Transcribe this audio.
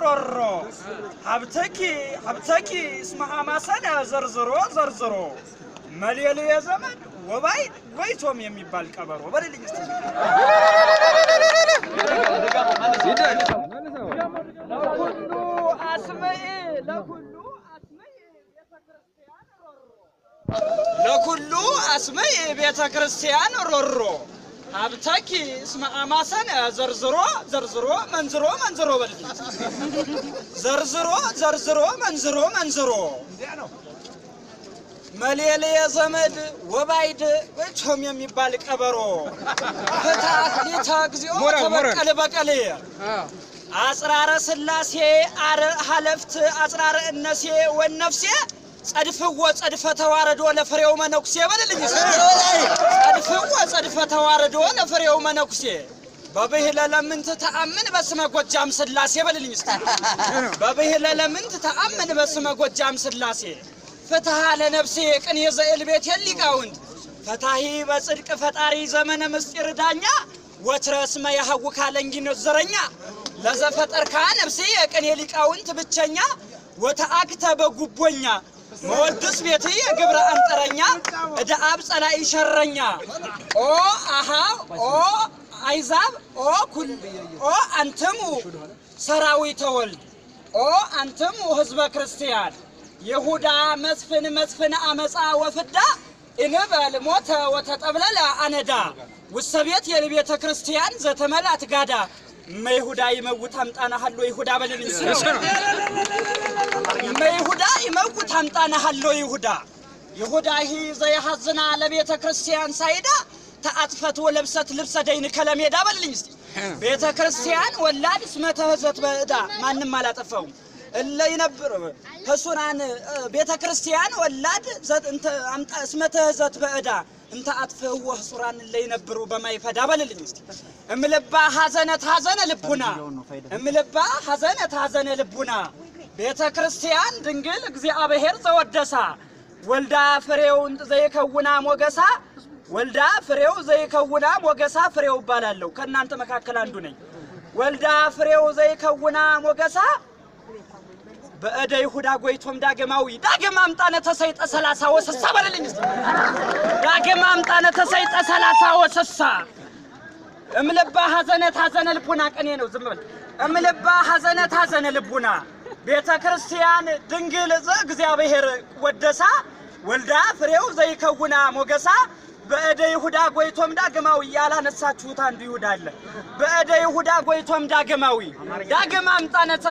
رورو حبتكي اسمها ما سنة زرزرو مليالي يا زمن وبايد ويتهم يمي بالكبر وبرلي مستجيب لكل أسماء بيت كريستيان رورو حبتكي اسمها ما سنة زرزرو منزرو بلدي زرزرو منزرو مليالي يا زمد وبايد ويتهم يمي بالكبرو فتاك لتاكزيو بقلي أسرار سلاسي حلفت أسرار النسي والنفسي صدفة توارد ولا فريو منوكسي بللي صدفة توارد ولا فريو منوكسي بابه لمن تتأمن بس ما قد جام سلاسي بللي بابه لمن تتأمن بس ما قد جام سلاسي فتح على نفسي كن يزئ البيت يلي قاوند فتحي بصدق فتاري زمن مسطر دانيا وترس ما يحوك علنجي نزرنيا لذا فتر كان نفسي كن يلي قاوند بتشنيا وتأكتب قبونيا مودس بيتي قبر أنترنيا إذا أبس أنا إشرنيا أو أها أو عيزاب أو كل أو أنتمو سراوي تولد أو أنتمو حزب كريستيان يهودا مسفن أمسا وفدا إنبال موتا وتتقبللا أندا والسبيت يلبيت كريستيان زتملات قادا ما يهودا يموت همتانا حلو يهودا بلنسي ما يهودا يموت همتانا حلو يهودا هي زي حزنا لبيت كريستيان سايدا تأطفت ولبست لبسة دين كلام يدا بلنسي بيت كريستيان ولاد اسمه تهزت بدا ما نمالا تفهم اللي ينبر حسونان بيت كريستيان ولاد زت انت اسمته زت بأدا انت أطفه حسوران اللي ينبروا بما يفدا بللنستي املبا حزنة لبنا املبا حزنة لبنا بيت كريستيان دنجل እግዚአብሔር ዘወደሳ ወልዳ ፍሬውን ዘይከውና ሞገሳ ወልዳ ፍሬው ዘይከውና ሞገሳ ፍሬው ይባላልው ከናንተ መካከል አንዱ ነኝ ወልዳ ፍሬው ዘይከውና ሞገሳ በእደ ይሁዳ ጎይቶም ዳገማዊ ዳገም አምጣነ ተሰይጠ 30 ወሰሳ በለልኝ ዳገም አምጣነ ተሰይጠ 30 ወሰሳ እምልባ ሐዘነ ልቡና ቀኔ ነው ዝም በል እምልባ ሐዘነ ልቡና ቤተ ክርስቲያን ድንግል እግዚአብሔር ወደሳ ወልዳ ፍሬው ዘይከውና ሞገሳ በእደ ይሁዳ ጎይቶም ዳገማዊ ያላነሳችሁት አንዱ ይሁዳ አለ በእደ ይሁዳ ጎይቶም ዳገማዊ ዳገም አምጣነ